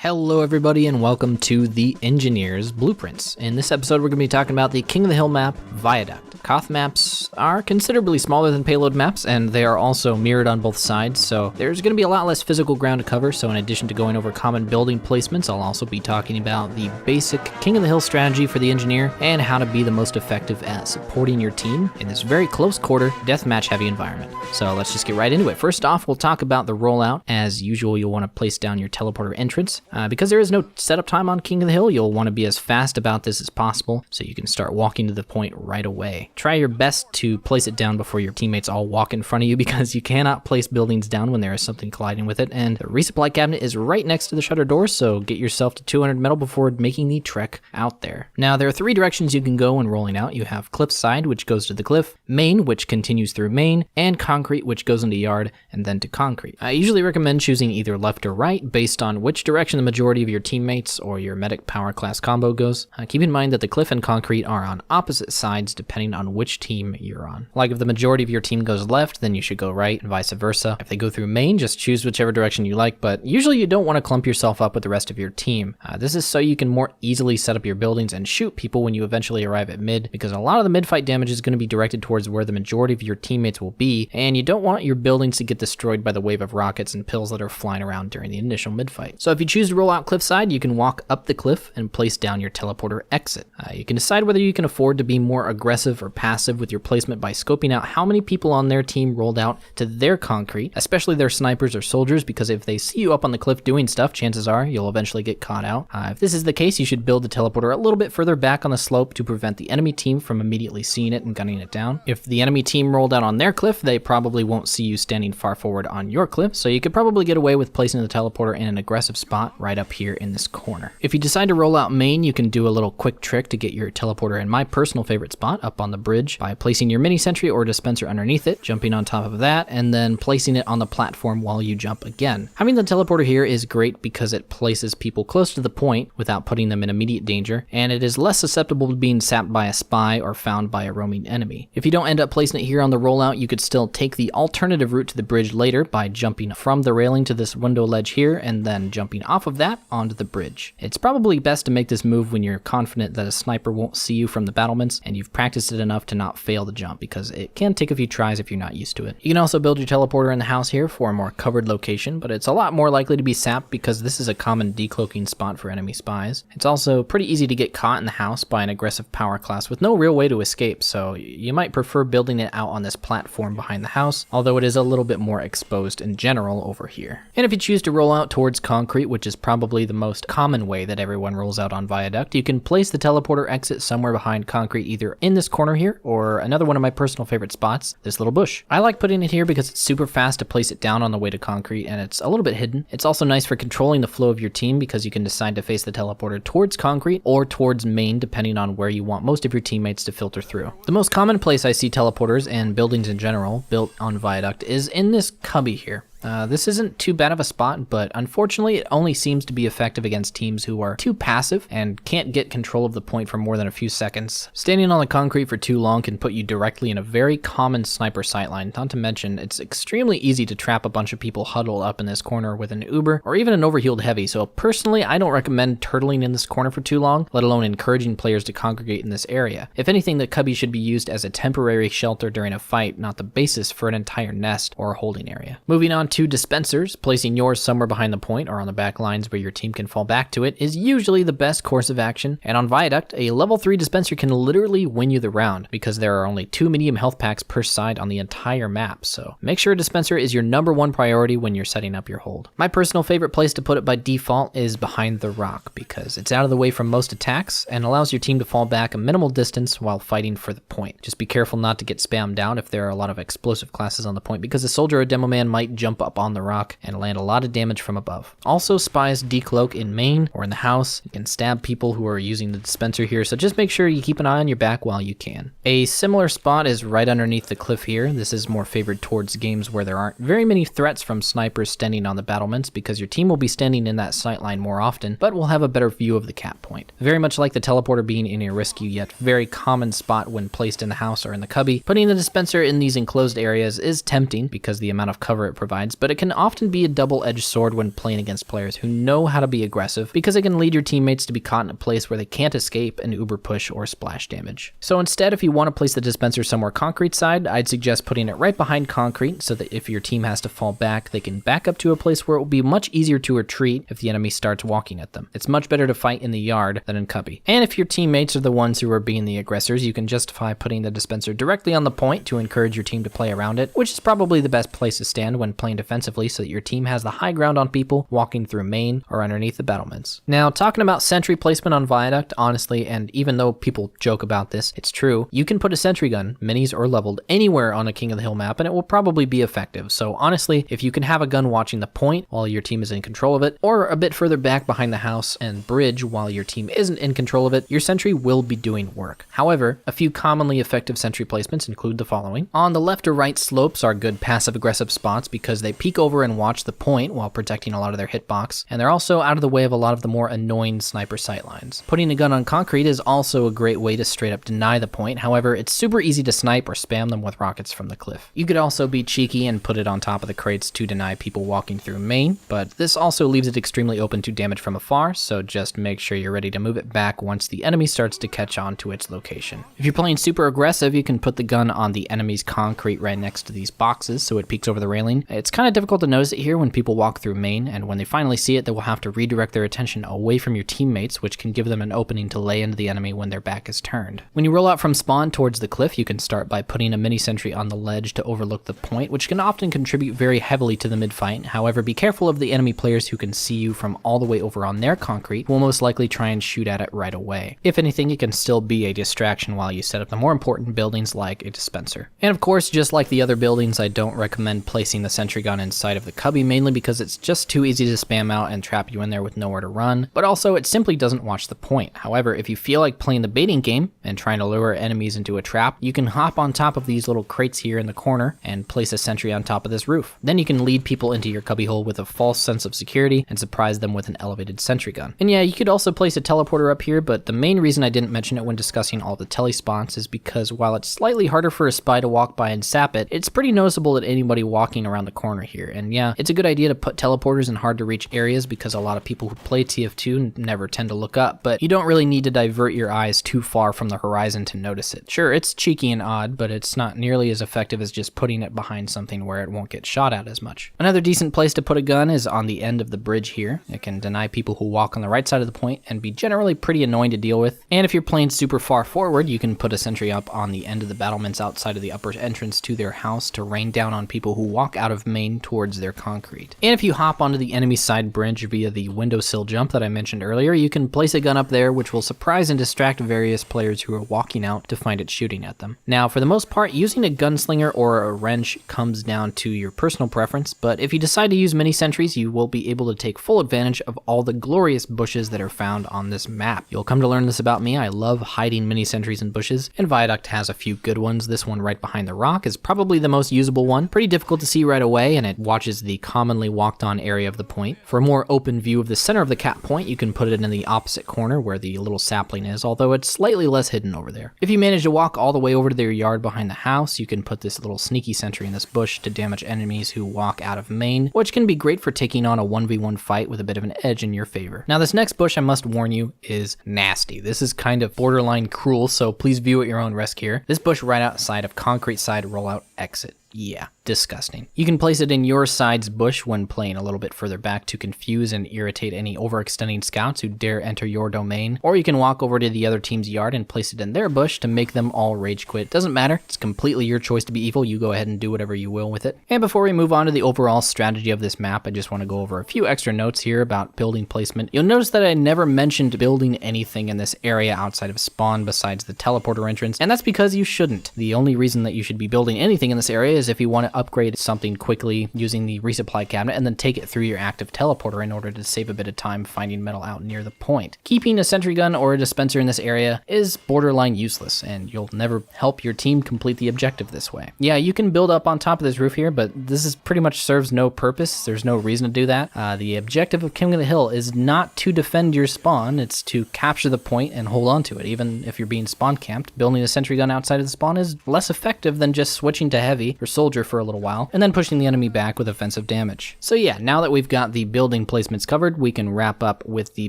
Hello everybody and welcome to the Engineer's Blueprints. In this episode we're going to be talking about the King of the Hill map, Viaduct. Koth maps are considerably smaller than payload maps, and they are also mirrored on both sides, so there's going to be a lot less physical ground to cover. So in addition to going over common building placements, I'll also be talking about the basic King of the Hill strategy for the Engineer and how to be the most effective at supporting your team in this very close quarter, deathmatch heavy environment. So let's just get right into it. First off, we'll talk about the rollout. As usual, you'll want to place down your teleporter entrance. Because there is no setup time on King of the Hill, you'll want to be as fast about this as possible so you can start walking to the point right away. Try your best to place it down before your teammates all walk in front of you, because you cannot place buildings down when there is something colliding with it, and the resupply cabinet is right next to the shutter door, so get yourself to 200 metal before making the trek out there. Now, there are three directions you can go when rolling out. You have cliff side, which goes to the cliff, main, which continues through main, and concrete, which goes into yard and then to concrete. I usually recommend choosing either left or right based on which direction the majority of your teammates or your medic power class combo goes. Keep in mind that the cliff and concrete are on opposite sides depending on which team you're on. Like if the majority of your team goes left, then you should go right, and vice versa. If they go through main, just choose whichever direction you like, but usually you don't want to clump yourself up with the rest of your team. This is so you can more easily set up your buildings and shoot people when you eventually arrive at mid, because a lot of the mid fight damage is going to be directed towards where the majority of your teammates will be, and you don't want your buildings to get destroyed by the wave of rockets and pills that are flying around during the initial mid fight. So if you choose to roll out cliffside, you can walk up the cliff and place down your teleporter exit. You can decide whether you can afford to be more aggressive or passive with your placement by scoping out how many people on their team rolled out to their concrete, especially their snipers or soldiers, because if they see you up on the cliff doing stuff, chances are you'll eventually get caught out. If this is the case, you should build the teleporter a little bit further back on the slope to prevent the enemy team from immediately seeing it and gunning it down. If the enemy team rolled out on their cliff, they probably won't see you standing far forward on your cliff, so you could probably get away with placing the teleporter in an aggressive spot right up here in this corner. If you decide to roll out main, you can do a little quick trick to get your teleporter in my personal favorite spot up on the bridge by placing your mini sentry or dispenser underneath it, jumping on top of that, and then placing it on the platform while you jump again. Having the teleporter here is great because it places people close to the point without putting them in immediate danger, and it is less susceptible to being sapped by a spy or found by a roaming enemy. If you don't end up placing it here on the rollout, you could still take the alternative route to the bridge later by jumping from the railing to this window ledge here and then jumping off of that onto the bridge. It's probably best to make this move when you're confident that a sniper won't see you from the battlements and you've practiced it enough to not fail the jump, because it can take a few tries if you're not used to it. You can also build your teleporter in the house here for a more covered location, but it's a lot more likely to be sapped because this is a common decloaking spot for enemy spies. It's also pretty easy to get caught in the house by an aggressive power class with no real way to escape, so you might prefer building it out on this platform behind the house, although it is a little bit more exposed in general over here. And if you choose to roll out towards concrete, which is probably the most common way that everyone rolls out on Viaduct, you can place the teleporter exit somewhere behind concrete, either in this corner here or another one of my personal favorite spots, this little bush. I like putting it here because it's super fast to place it down on the way to concrete, and it's a little bit hidden. It's also nice for controlling the flow of your team because you can decide to face the teleporter towards concrete or towards main depending on where you want most of your teammates to filter through. The most common place I see teleporters and buildings in general built on Viaduct is in this cubby here. This isn't too bad of a spot, but unfortunately it only seems to be effective against teams who are too passive and can't get control of the point for more than a few seconds. Standing on the concrete for too long can put you directly in a very common sniper sightline, not to mention it's extremely easy to trap a bunch of people huddled up in this corner with an Uber or even an overhealed heavy, so personally I don't recommend turtling in this corner for too long, let alone encouraging players to congregate in this area. If anything, the cubby should be used as a temporary shelter during a fight, not the basis for an entire nest or holding area. Moving on to dispensers, placing yours somewhere behind the point or on the back lines where your team can fall back to it is usually the best course of action, and on Viaduct, a level 3 dispenser can literally win you the round because there are only 2 medium health packs per side on the entire map, so make sure a dispenser is your #1 priority when you're setting up your hold. My personal favorite place to put it by default is behind the rock because it's out of the way from most attacks and allows your team to fall back a minimal distance while fighting for the point. Just be careful not to get spammed down if there are a lot of explosive classes on the point, because a soldier or demo man might jump up on the rock and land a lot of damage from above. Also, spies decloak in main or in the house. You can stab people who are using the dispenser here, so just make sure you keep an eye on your back while you can. A similar spot is right underneath the cliff here. This is more favored towards games where there aren't very many threats from snipers standing on the battlements, because your team will be standing in that sightline more often, but will have a better view of the cap point. Very much like the teleporter being in a risky yet very common spot when placed in the house or in the cubby, putting the dispenser in these enclosed areas is tempting because the amount of cover it provides sides, but it can often be a double-edged sword when playing against players who know how to be aggressive, because it can lead your teammates to be caught in a place where they can't escape an uber push or splash damage. So instead, if you want to place the dispenser somewhere concrete side, I'd suggest putting it right behind concrete so that if your team has to fall back, they can back up to a place where it will be much easier to retreat if the enemy starts walking at them. It's much better to fight in the yard than in cubby. And if your teammates are the ones who are being the aggressors, you can justify putting the dispenser directly on the point to encourage your team to play around it, which is probably the best place to stand when playing defensively so that your team has the high ground on people walking through main or underneath the battlements. Now, talking about sentry placement on Viaduct, honestly, and even though people joke about this, it's true, you can put a sentry gun, minis or leveled, anywhere on a King of the Hill map and it will probably be effective. So honestly, if you can have a gun watching the point while your team is in control of it, or a bit further back behind the house and bridge while your team isn't in control of it, your sentry will be doing work. However, a few commonly effective sentry placements include the following. On the left or right slopes are good passive-aggressive spots because they peek over and watch the point while protecting a lot of their hitbox, and they're also out of the way of a lot of the more annoying sniper sightlines. Putting a gun on concrete is also a great way to straight up deny the point, however, it's super easy to snipe or spam them with rockets from the cliff. You could also be cheeky and put it on top of the crates to deny people walking through main, but this also leaves it extremely open to damage from afar, so just make sure you're ready to move it back once the enemy starts to catch on to its location. If you're playing super aggressive, you can put the gun on the enemy's concrete right next to these boxes so it peeks over the railing. It's kind of difficult to notice it here when people walk through main, and when they finally see it, they will have to redirect their attention away from your teammates, which can give them an opening to lay into the enemy when their back is turned. When you roll out from spawn towards the cliff, you can start by putting a mini sentry on the ledge to overlook the point, which can often contribute very heavily to the mid-fight. However, be careful of the enemy players who can see you from all the way over on their concrete, who will most likely try and shoot at it right away. If anything, it can still be a distraction while you set up the more important buildings like a dispenser. And of course, just like the other buildings, I don't recommend placing the sentry gun inside of the cubby, mainly because it's just too easy to spam out and trap you in there with nowhere to run, but also it simply doesn't watch the point. However, if you feel like playing the baiting game and trying to lure enemies into a trap, you can hop on top of these little crates here in the corner and place a sentry on top of this roof. Then you can lead people into your cubbyhole with a false sense of security and surprise them with an elevated sentry gun. And yeah, you could also place a teleporter up here, but the main reason I didn't mention it when discussing all the tele spots is because while it's slightly harder for a spy to walk by and sap it, it's pretty noticeable at anybody walking around the corner here. And yeah, it's a good idea to put teleporters in hard to reach areas because a lot of people who play TF2 never tend to look up, but you don't really need to divert your eyes too far from the horizon to notice it. Sure, it's cheeky and odd, but it's not nearly as effective as just putting it behind something where it won't get shot at as much. Another decent place to put a gun is on the end of the bridge here. It can deny people who walk on the right side of the point and be generally pretty annoying to deal with. And if you're playing super far forward, you can put a sentry up on the end of the battlements outside of the upper entrance to their house to rain down on people who walk out of main towards their concrete. And if you hop onto the enemy side bridge via the windowsill jump that I mentioned earlier, you can place a gun up there which will surprise and distract various players who are walking out to find it shooting at them. Now, for the most part, using a gunslinger or a wrench comes down to your personal preference, but if you decide to use mini sentries, you will be able to take full advantage of all the glorious bushes that are found on this map. You'll come to learn this about me. I love hiding mini sentries in bushes, and Viaduct has a few good ones. This one right behind the rock is probably the most usable one. Pretty difficult to see right away, and it watches the commonly walked on area of the point. For a more open view of the center of the cap point, you can put it in the opposite corner where the little sapling is, although it's slightly less hidden over there. If you manage to walk all the way over to their yard behind the house, you can put this little sneaky sentry in this bush to damage enemies who walk out of main, which can be great for taking on a 1v1 fight with a bit of an edge in your favor. Now, this next bush, I must warn you, is nasty. This is kind of borderline cruel, so please view at your own risk here. This bush right outside of concrete side rollout exit. Yeah, disgusting. You can place it in your side's bush when playing a little bit further back to confuse and irritate any overextending scouts who dare enter your domain, or you can walk over to the other team's yard and place it in their bush to make them all rage quit. Doesn't matter, it's completely your choice to be evil. You go ahead and do whatever you will with it. And before we move on to the overall strategy of this map, I just want to go over a few extra notes here about building placement. You'll notice that I never mentioned building anything in this area outside of spawn besides the teleporter entrance, and that's because you shouldn't. The only reason that you should be building anything in this area is if you want to upgrade something quickly using the resupply cabinet and then take it through your active teleporter in order to save a bit of time finding metal out near the point. Keeping a sentry gun or a dispenser in this area is borderline useless, and you'll never help your team complete the objective this way. Yeah, you can build up on top of this roof here, but this is pretty much serves no purpose. There's no reason to do that. The objective of King of the Hill is not to defend your spawn, it's to capture the point and hold on to it. Even if you're being spawn camped, building a sentry gun outside of the spawn is less effective than just switching to heavy or soldier for a little while, and then pushing the enemy back with offensive damage. So yeah, now that we've got the building placements covered, we can wrap up with the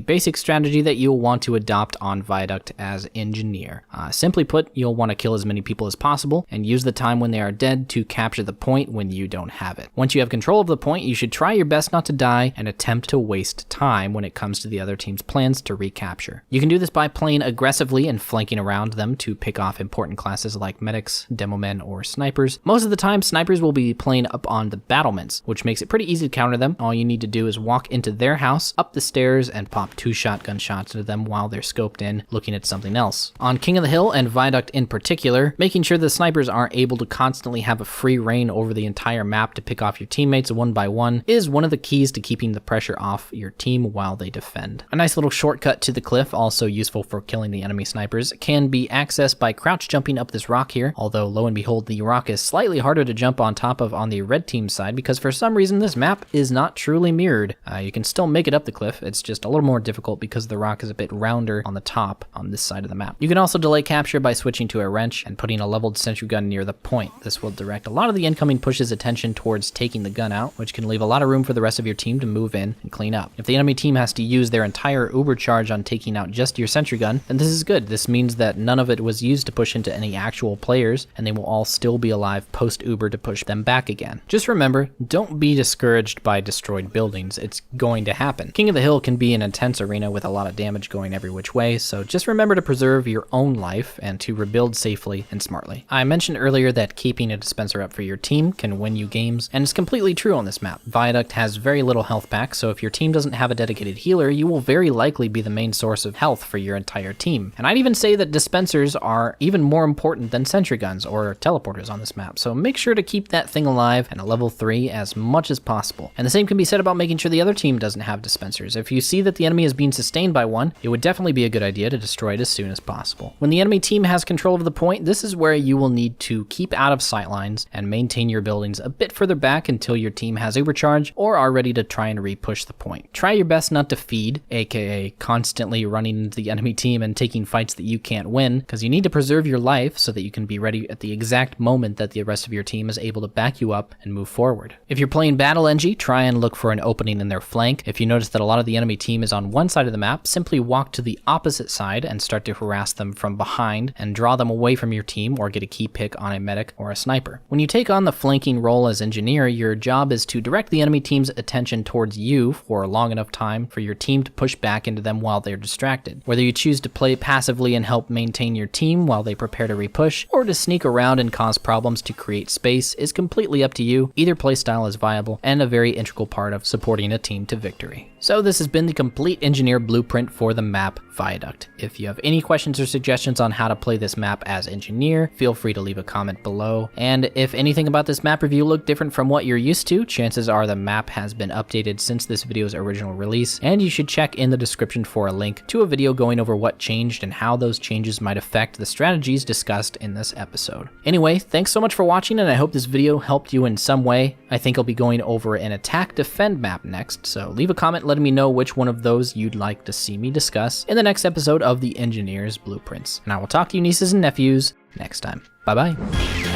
basic strategy that you'll want to adopt on Viaduct as engineer. Simply put, you'll want to kill as many people as possible and use the time when they are dead to capture the point when you don't have it. Once you have control of the point, you should try your best not to die and attempt to waste time when it comes to the other team's plans to recapture. You can do this by playing aggressively and flanking around them to pick off important classes like medics, demomen, or snipers. Most of the time, snipers will be playing up on the battlements, which makes it pretty easy to counter them. All you need to do is walk into their house, up the stairs, and pop 2 shotgun shots into them while they're scoped in, looking at something else. On King of the Hill and Viaduct in particular, making sure the snipers aren't able to constantly have a free reign over the entire map to pick off your teammates one by one is one of the keys to keeping the pressure off your team while they defend. A nice little shortcut to the cliff, also useful for killing the enemy snipers, can be accessed by crouch jumping up this rock here, although lo and behold, the rock is slightly harder to jump on top of on the red team side because for some reason this map is not truly mirrored. You can still make it up the cliff, it's just a little more difficult because the rock is a bit rounder on the top on this side of the map. You can also delay capture by switching to a wrench and putting a leveled sentry gun near the point. This will direct a lot of the incoming push's attention towards taking the gun out, which can leave a lot of room for the rest of your team to move in and clean up. If the enemy team has to use their entire uber charge on taking out just your sentry gun, then this is good. This means that none of it was used to push into any actual players, and they will all still be alive post-uber to push them back again. Just remember, don't be discouraged by destroyed buildings. It's going to happen. King of the Hill can be an intense arena with a lot of damage going every which way, so just remember to preserve your own life and to rebuild safely and smartly. I mentioned earlier that keeping a dispenser up for your team can win you games, and it's completely true on this map. Viaduct has very little health pack, so if your team doesn't have a dedicated healer, you will very likely be the main source of health for your entire team. And I'd even say that dispensers are even more important than sentry guns or teleporters on this map, so make sure to keep that thing alive and a level 3 as much as possible. And the same can be said about making sure the other team doesn't have dispensers. If you see that the enemy is being sustained by one, it would definitely be a good idea to destroy it as soon as possible. When the enemy team has control of the point, this is where you will need to keep out of sight lines and maintain your buildings a bit further back until your team has overcharge or are ready to try and re-push the point. Try your best not to feed, aka constantly running into the enemy team and taking fights that you can't win, because you need to preserve your life so that you can be ready at the exact moment that the rest of your team is able to back you up and move forward. If you're playing Battle NG, try and look for an opening in their flank. If you notice that a lot of the enemy team is on one side of the map, simply walk to the opposite side and start to harass them from behind and draw them away from your team or get a key pick on a medic or a sniper. When you take on the flanking role as engineer, your job is to direct the enemy team's attention towards you for a long enough time for your team to push back into them while they're distracted. Whether you choose to play passively and help maintain your team while they prepare to repush, or to sneak around and cause problems to create space is completely up to you. Either playstyle is viable and a very integral part of supporting a team to victory. So this has been the complete engineer blueprint for the map Viaduct. If you have any questions or suggestions on how to play this map as engineer, feel free to leave a comment below. And if anything about this map review looked different from what you're used to, chances are the map has been updated since this video's original release, and you should check in the description for a link to a video going over what changed and how those changes might affect the strategies discussed in this episode. Anyway, thanks so much for watching, and I hope this video helped you in some way. I think I'll be going over an attack defend map next, so leave a comment letting me know which one of those you'd like to see me discuss in the next episode of the Engineer's Blueprints. And I will talk to you nieces and nephews next time. Bye bye.